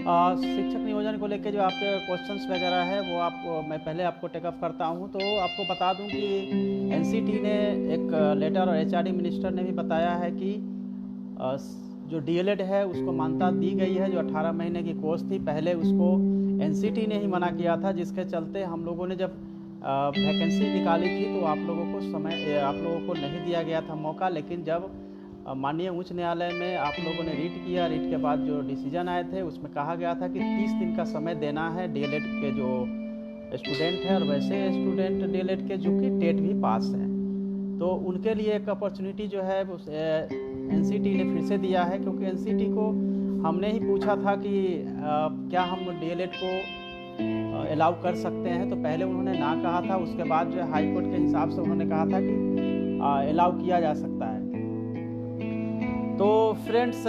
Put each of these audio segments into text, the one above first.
शिक्षक नियोजन को लेके जो आपके क्वेश्चंस वगैरह है वो मैं पहले आपको टेकअप करता हूँ। तो आपको बता दूँ कि एनसीटी ने एक लेटर और एचआरडी मिनिस्टर ने भी बताया है कि जो डीएलएड है उसको मान्यता दी गई है। जो 18 महीने की कोर्स थी पहले उसको एनसीटी ने ही मना किया था, जिसके चलते हम लोगों ने जब वैकेंसी निकाली थी तो आप लोगों को नहीं दिया गया था मौका। लेकिन जब माननीय उच्च न्यायालय में आप लोगों ने रीट किया, रीट के बाद जो डिसीजन आए थे उसमें कहा गया था कि 30 दिन का समय देना है डीएलएड के जो स्टूडेंट हैं और वैसे स्टूडेंट डीएलएड के जो कि टेट भी पास हैं, तो उनके लिए एक अपॉर्चुनिटी जो है एनसीटी ने फिर से दिया है। क्योंकि एनसीटी को हमने ही पूछा था कि क्या हम डीएलएड को अलाउ कर सकते हैं, तो पहले उन्होंने ना कहा था। उसके बाद जो हाई कोर्ट के हिसाब से उन्होंने कहा था कि अलाउ किया जा सकता है। तो फ्रेंड्स,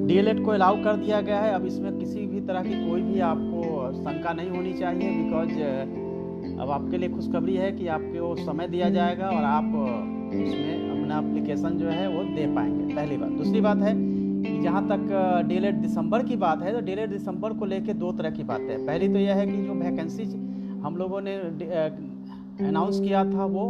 डीएलएड को अलाउ कर दिया गया है। अब इसमें किसी भी तरह की कोई भी आपको शंका नहीं होनी चाहिए, बिकॉज अब आपके लिए खुशखबरी है कि आपको समय दिया जाएगा और आप उसमें अपना एप्लीकेशन जो है वो दे पाएंगे, पहली बात। दूसरी बात है कि जहाँ तक डीएलएड दिसंबर की बात है, तो डीएलएड दिसंबर को लेके दो तरह की बातें हैं। पहली तो यह है कि जो वैकेंसी हम लोगों ने अनाउंस किया था वो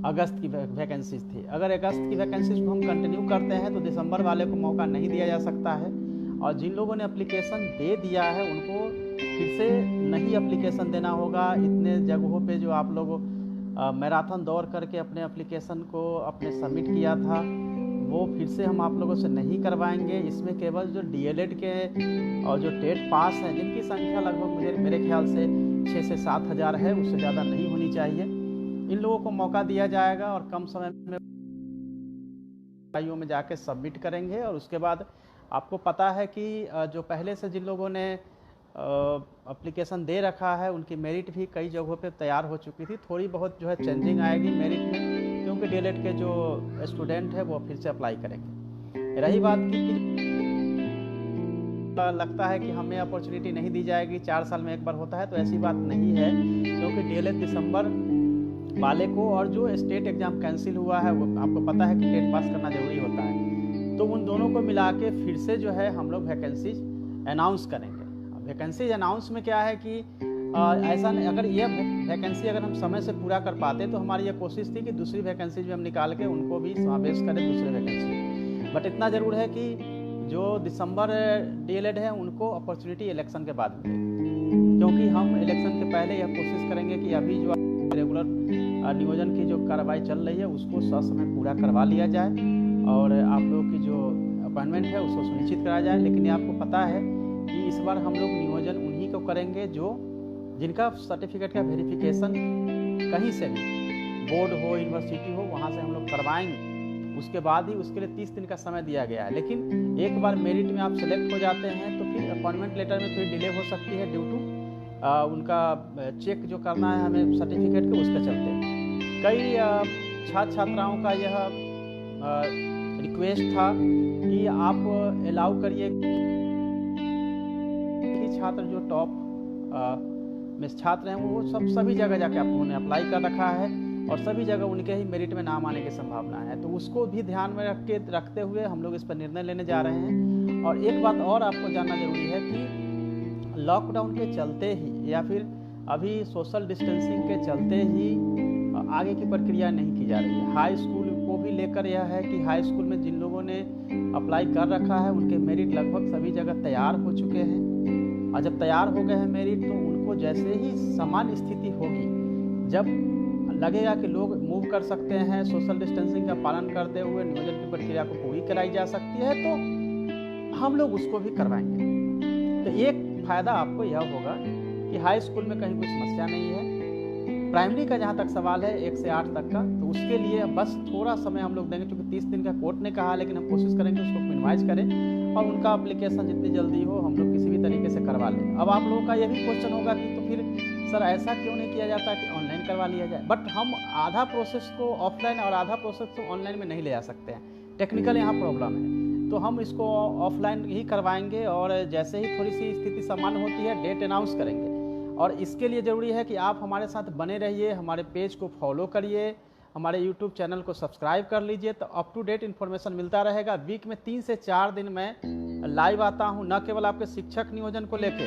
अगस्त की वैकेंसीज थी। अगर अगस्त की वैकेंसीज को हम कंटिन्यू करते हैं तो दिसंबर वाले को मौका नहीं दिया जा सकता है। और जिन लोगों ने एप्लीकेशन दे दिया है उनको फिर से नहीं एप्लीकेशन देना होगा। इतने जगहों पे जो आप लोग मैराथन दौड़ करके अपने एप्लीकेशन को अपने सबमिट किया था वो फिर से हम आप लोगों से नहीं करवाएंगे। इसमें केवल जो डीएलएड के और जो टेट पास हैं, जिनकी संख्या लगभग मेरे ख्याल से 6 से 7 हज़ार है, उससे ज़्यादा नहीं होनी चाहिए, इन लोगों को मौका दिया जाएगा और कम समय में में जाके सबमिट करेंगे। और उसके बाद आपको पता है कि जो पहले से जिन लोगों ने एप्लीकेशन दे रखा है उनकी मेरिट भी कई जगहों पे तैयार हो चुकी थी। थोड़ी बहुत जो है चेंजिंग आएगी मेरिट में, क्योंकि डीएलएड के जो स्टूडेंट है वो फिर से अप्लाई करेंगे। रही बात की लगता है कि हमें अपॉर्चुनिटी नहीं दी जाएगी, 4 साल में एक बार होता है, तो ऐसी बात नहीं है। क्योंकि डीएलएड दिसंबर वाले को और जो स्टेट एग्ज़ाम कैंसिल हुआ है वो आपको पता है कि टेट पास करना ज़रूरी होता है, तो उन दोनों को मिला के फिर से जो है हम लोग वैकेंसीज अनाउंस करेंगे। वैकेंसीज अनाउंस में क्या है कि ऐसा नहीं, अगर ये वैकेंसी अगर हम समय से पूरा कर पाते तो हमारी ये कोशिश थी कि दूसरी वैकेंसीज भी हम निकाल के उनको भी समावेश करें दूसरे वैकेंसी। बट इतना ज़रूर है कि जो दिसंबर डीएलएड है उनको अपॉर्चुनिटी इलेक्शन के बाद मिलेगी, क्योंकि हम इलेक्शन के पहले यह कोशिश करेंगे कि अभी जो रेगुलर नियोजन की जो कार्रवाई चल रही है उसको ससमय पूरा करवा लिया जाए और आप लोगों की जो अपॉइंटमेंट है उसको सुनिश्चित कराया जाए। लेकिन ये आपको पता है कि इस बार हम लोग नियोजन उन्हीं को करेंगे जिनका सर्टिफिकेट का वेरिफिकेशन कहीं से भी, बोर्ड हो यूनिवर्सिटी हो, वहाँ से हम लोग करवाएंगे। उसके बाद ही उसके लिए 30 दिन का समय दिया गया है। लेकिन एक बार मेरिट में आप सेलेक्ट हो जाते हैं तो फिर अपॉइंटमेंट लेटर में थोड़ी डिले हो सकती है ड्यू टू उनका चेक जो करना है हमें सर्टिफिकेट के, उसके चलते कई छात्र छात्राओं का यह रिक्वेस्ट था कि आप अलाउ करिए कि छात्र जो टॉप में छात्र हैं वो सभी जगह जाके उन्होंने अप्लाई कर रखा है और सभी जगह उनके ही मेरिट में नाम आने की संभावना है। तो उसको भी ध्यान में रखते हुए हम लोग इस पर निर्णय लेने जा रहे हैं। और एक बात और आपको जानना जरूरी है कि लॉकडाउन के चलते ही या फिर अभी सोशल डिस्टेंसिंग के चलते ही आगे की प्रक्रिया नहीं की जा रही है। हाई स्कूल को भी लेकर यह है कि हाई स्कूल में जिन लोगों ने अप्लाई कर रखा है उनके मेरिट लगभग सभी जगह तैयार हो चुके हैं। और जब तैयार हो गए हैं मेरिट तो उनको जैसे ही समान स्थिति होगी, जब लगेगा कि लोग मूव कर सकते हैं, सोशल डिस्टेंसिंग का पालन करते हुए नियोजन की प्रक्रिया को पूरी कराई जा सकती है, तो हम लोग उसको भी करवाएंगे। तो एक फ़ायदा आपको यह होगा कि हाई स्कूल में कहीं कोई समस्या नहीं है। प्राइमरी का जहाँ तक सवाल है 1 से 8 तक का, तो उसके लिए बस थोड़ा समय हम लोग देंगे, क्योंकि 30 दिन का कोर्ट ने कहा, लेकिन हम कोशिश करेंगे उसको मिनिमाइज करें और उनका एप्लीकेशन जितनी जल्दी हो हम लोग किसी भी तरीके से करवा लें। अब आप लोगों का ये भी क्वेश्चन होगा कि तो फिर सर ऐसा क्यों नहीं किया जाता कि ऑनलाइन करवा लिया जाए। बट हम आधा प्रोसेस को ऑफलाइन और आधा प्रोसेस को ऑनलाइन में नहीं ले जा सकते हैं, टेक्निकल यहाँ प्रॉब्लम है, तो हम इसको ऑफलाइन ही करवाएंगे और जैसे ही थोड़ी सी स्थिति सामान्य होती है डेट अनाउंस करेंगे। और इसके लिए ज़रूरी है कि आप हमारे साथ बने रहिए, हमारे पेज को फॉलो करिए, हमारे यूट्यूब चैनल को सब्सक्राइब कर लीजिए, तो अप टू डेट इन्फॉर्मेशन मिलता रहेगा। वीक में 3 से 4 दिन मैं लाइव आता हूँ, न केवल आपके शिक्षक नियोजन को लेके,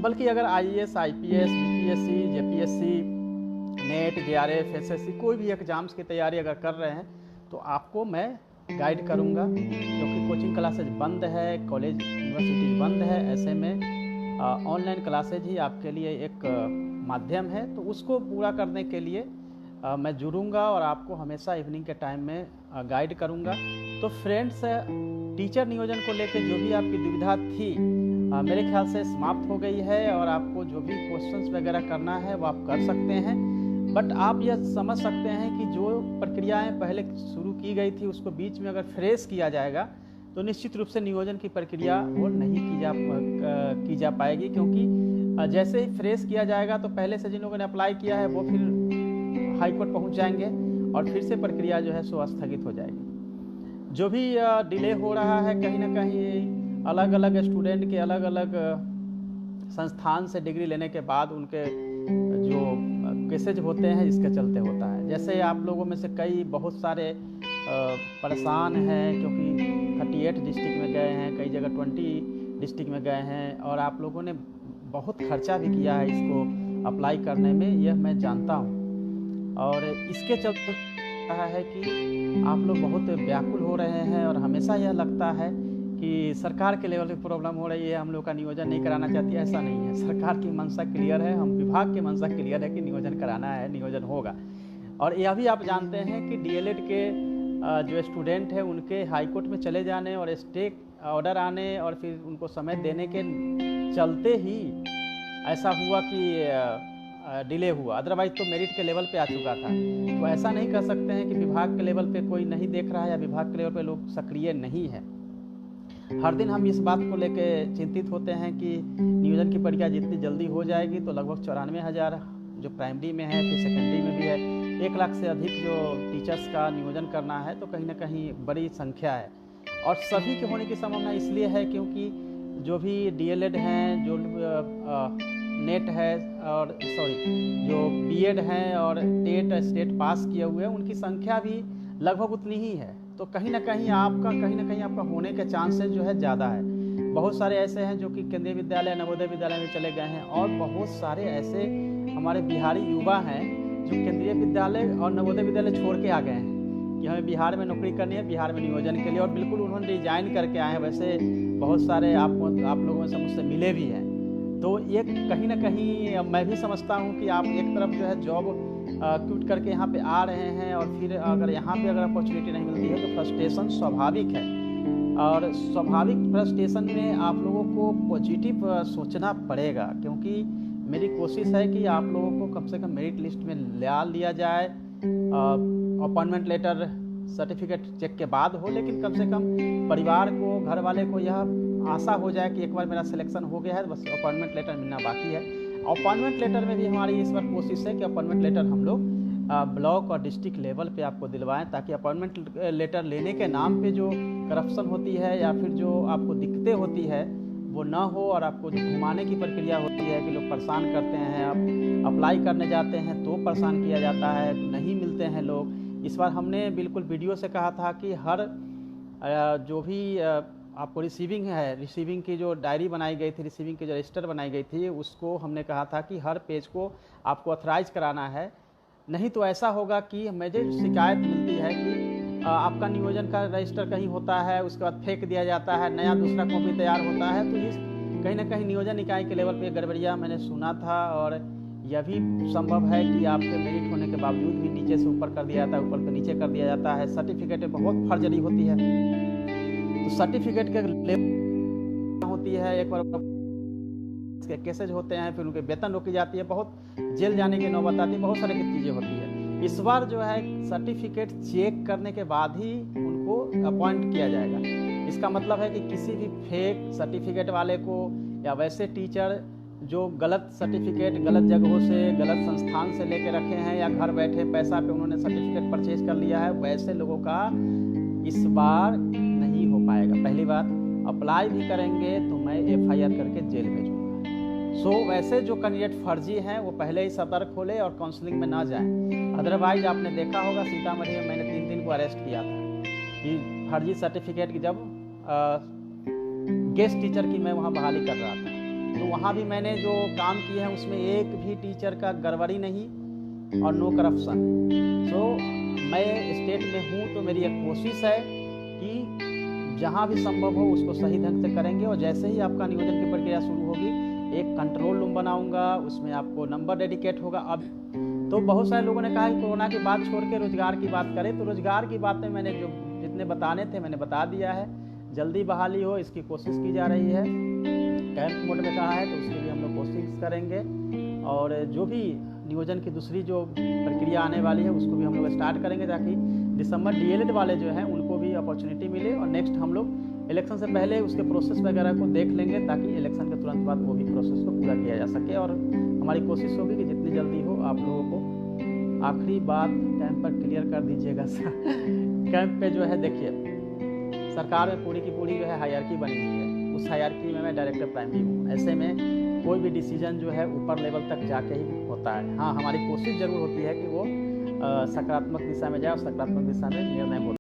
बल्कि अगर IAS, IPS, BPSC, JPSC, net, JRF, SSC कोई भी एग्ज़ाम्स की तैयारी अगर कर रहे हैं तो आपको मैं गाइड करूंगा, क्योंकि कोचिंग क्लासेज बंद है, कॉलेज यूनिवर्सिटीज बंद है। ऐसे में ऑनलाइन क्लासेज ही आपके लिए एक माध्यम है, तो उसको पूरा करने के लिए मैं जुड़ूंगा और आपको हमेशा इवनिंग के टाइम में गाइड करूंगा। तो फ्रेंड्स, टीचर नियोजन को लेकर जो भी आपकी दुविधा थी मेरे ख्याल से समाप्त हो गई है, और आपको जो भी क्वेश्चंस वगैरह करना है वो आप कर सकते हैं। बट आप यह समझ सकते हैं कि जो प्रक्रियाएं पहले शुरू की गई थी उसको बीच में अगर फ्रेश किया जाएगा तो निश्चित रूप से नियोजन की प्रक्रिया वो नहीं की जा पाएगी, क्योंकि जैसे ही फ्रेश किया जाएगा तो पहले से जिन लोगों ने अप्लाई किया है वो फिर हाई कोर्ट पहुँच जाएंगे और फिर से प्रक्रिया जो है सो स्थगित हो जाएगी। जो भी डिले हो रहा है कहीं ना कहीं अलग अलग स्टूडेंट के अलग अलग संस्थान से डिग्री लेने के बाद उनके जो केसेज होते हैं इसके चलते होता है। जैसे आप लोगों में से कई बहुत सारे परेशान हैं, क्योंकि 38 डिस्ट्रिक्ट में गए हैं, कई जगह 20 डिस्ट्रिक्ट में गए हैं, और आप लोगों ने बहुत खर्चा भी किया है इसको अप्लाई करने में, यह मैं जानता हूँ। और इसके चलते रहा है कि आप लोग बहुत व्याकुल हो रहे हैं और हमेशा यह लगता है कि सरकार के लेवल पे प्रॉब्लम हो रही है, हम लोग का नियोजन नहीं कराना चाहती है। ऐसा नहीं है, सरकार की मंशा क्लियर है, हम विभाग की मंशा क्लियर है कि नियोजन कराना है, नियोजन होगा। और यह भी आप जानते हैं कि DLED के जो स्टूडेंट हैं उनके हाई कोर्ट में चले जाने और स्टे ऑर्डर आने और फिर उनको समय देने के चलते ही ऐसा हुआ कि डिले हुआ, अदरवाइज तो मेरिट के लेवल पे आ चुका था। तो ऐसा नहीं कर सकते हैं कि विभाग के लेवल पे कोई नहीं देख रहा है या विभाग के लेवल पे लोग सक्रिय नहीं है। हर दिन हम इस बात को लेके चिंतित होते हैं कि नियोजन की प्रक्रिया जितनी जल्दी हो जाएगी तो लगभग 94,000 जो प्राइमरी में है, फिर सेकेंडरी में भी है, 1 लाख से अधिक जो टीचर्स का नियोजन करना है, तो कहीं ना कहीं बड़ी संख्या है। और सभी के होने की संभावना इसलिए है क्योंकि जो भी DLED हैं, जो नेट है और जो BEd हैं और टेट स्टेट पास किए हुए हैं, उनकी संख्या भी लगभग उतनी ही है। तो कहीं ना कहीं आपका होने के चांसेस जो है ज़्यादा है। बहुत सारे ऐसे हैं जो कि केंद्रीय विद्यालय, नवोदय विद्यालय में चले गए हैं, और बहुत सारे ऐसे हमारे बिहारी युवा हैं जो केंद्रीय विद्यालय और नवोदय विद्यालय छोड़ के आ गए हैं कि हमें बिहार में नौकरी करनी है, बिहार में नियोजन के लिए, और बिल्कुल उन्होंने रिजाइन करके आए हैं। वैसे बहुत सारे आप लोगों से मुझसे मिले भी हैं। तो ये कहीं ना कहीं मैं भी समझता हूँ कि आप एक तरफ जो है जॉब क्विट करके यहाँ पे आ रहे हैं, और फिर अगर यहाँ पे अगर अपॉर्चुनिटी नहीं मिलती है तो फ्रस्ट्रेशन स्वाभाविक है, और स्वाभाविक फ्रस्ट्रेशन में आप लोगों को पॉजिटिव सोचना पड़ेगा, क्योंकि मेरी कोशिश है कि आप लोगों को कम से कम मेरिट लिस्ट में लिया जाए। अपॉइंटमेंट लेटर सर्टिफिकेट चेक के बाद हो, लेकिन कम से कम परिवार को, घर वाले को यह आशा हो जाए कि एक बार मेरा सिलेक्शन हो गया है, बस अपॉइंटमेंट लेटर मिलना बाकी है। अपॉइंटमेंट लेटर में भी हमारी इस बार कोशिश है कि अपॉइंटमेंट लेटर हम लोग ब्लॉक और डिस्ट्रिक्ट लेवल पे आपको दिलवाएं, ताकि अपॉइंटमेंट लेटर लेने के नाम पे जो करप्शन होती है या फिर जो आपको दिक्कतें होती है वो ना हो, और आपको जो घुमाने की प्रक्रिया होती है कि लोग परेशान करते हैं, आप अप्लाई करने जाते हैं तो परेशान किया जाता है, नहीं मिलते हैं लोग। इस बार हमने बिल्कुल वीडियो से कहा था कि हर जो भी आपको रिसीविंग की जो डायरी बनाई गई थी, रिसीविंग की जो रजिस्टर बनाई गई थी, उसको हमने कहा था कि हर पेज को आपको ऑथराइज कराना है। नहीं तो ऐसा होगा कि मुझे शिकायत मिलती है कि आपका नियोजन का रजिस्टर कहीं होता है, उसके बाद फेंक दिया जाता है, नया दूसरा कॉपी तैयार होता है। तो इस कहीं ना कहीं नियोजन इकाई के लेवल पे गड़बड़ियाँ मैंने सुना था, और यह भी संभव है कि आपके मेरिट होने के बावजूद भी नीचे से ऊपर कर दिया जाता है, ऊपर से नीचे कर दिया जाता है। सर्टिफिकेट में बहुत फर्जरी होती है, तो सर्टिफिकेट के लेवल होती है, एक बार के केसेज होते हैं, फिर उनके वेतन रोकी जाती है, बहुत जेल जाने की नौबत आती है, बहुत सारी चीज़ें होती है। इस बार जो है सर्टिफिकेट चेक करने के बाद ही उनको अपॉइंट किया जाएगा। इसका मतलब है कि किसी भी फेक सर्टिफिकेट वाले को या वैसे टीचर जो गलत सर्टिफिकेट गलत जगहों से, गलत संस्थान से लेके रखे हैं, या घर बैठे पैसा पे उन्होंने सर्टिफिकेट परचेज कर लिया है, वैसे लोगों का इस बार नहीं हो पाएगा। पहली बात, अप्लाई भी करेंगे तो मैं FIR करके जेल भेजूँगा। वैसे जो कैंडिडेट फर्जी हैं वो पहले ही सतर्क खोले और काउंसलिंग में ना जाएं। अदरवाइज आपने देखा होगा सीतामढ़ी में मैंने 3 दिन को अरेस्ट किया था कि फर्जी सर्टिफिकेट की जब गेस्ट टीचर की मैं वहाँ बहाली कर रहा था। तो वहाँ भी मैंने जो काम किए हैं उसमें एक भी टीचर का गड़बड़ी नहीं और नो करप्शन। सो मैं स्टेट में हूँ तो मेरी एक कोशिश है कि जहाँ भी संभव हो उसको सही ढंग से करेंगे। और जैसे ही आपका नियोजन की प्रक्रिया शुरू होगी, एक कंट्रोल रूम बनाऊंगा, उसमें आपको नंबर डेडिकेट होगा। अब तो बहुत सारे लोगों ने कहा कि कोरोना की बात छोड़ के रोजगार की बात करें, तो रोजगार की बातें मैंने जो जितने बताने थे मैंने बता दिया है। जल्दी बहाली हो इसकी कोशिश की जा रही है। कैंप मोड में कहा है तो उसके लिए हम लोग कोशिश करेंगे। और जो भी नियोजन की दूसरी जो प्रक्रिया आने वाली है उसको भी हम लोग स्टार्ट करेंगे, ताकि दिसंबर डीएलएड वाले जो हैं उनको भी अपॉर्चुनिटी मिले। और नेक्स्ट हम लोग इलेक्शन से पहले उसके प्रोसेस वगैरह को देख लेंगे, ताकि इलेक्शन के तुरंत बाद वो भी प्रोसेस को पूरा किया जा सके। और हमारी कोशिश होगी कि जितनी जल्दी हो आप लोगों को। आखिरी बात कैंप पर क्लियर कर दीजिएगा कैंप पे जो है देखिए, सरकार में पूरी की पूरी जो है हायरार्की बनी हुई है। उस हायरार्की में मैं डायरेक्टर प्राइमरी हूँ। ऐसे में कोई भी डिसीजन जो है ऊपर लेवल तक जाके ही होता है। हाँ, हमारी कोशिश ज़रूर होती है कि वो सकारात्मक दिशा में जाए और सकारात्मक दिशा में निर्णय हो।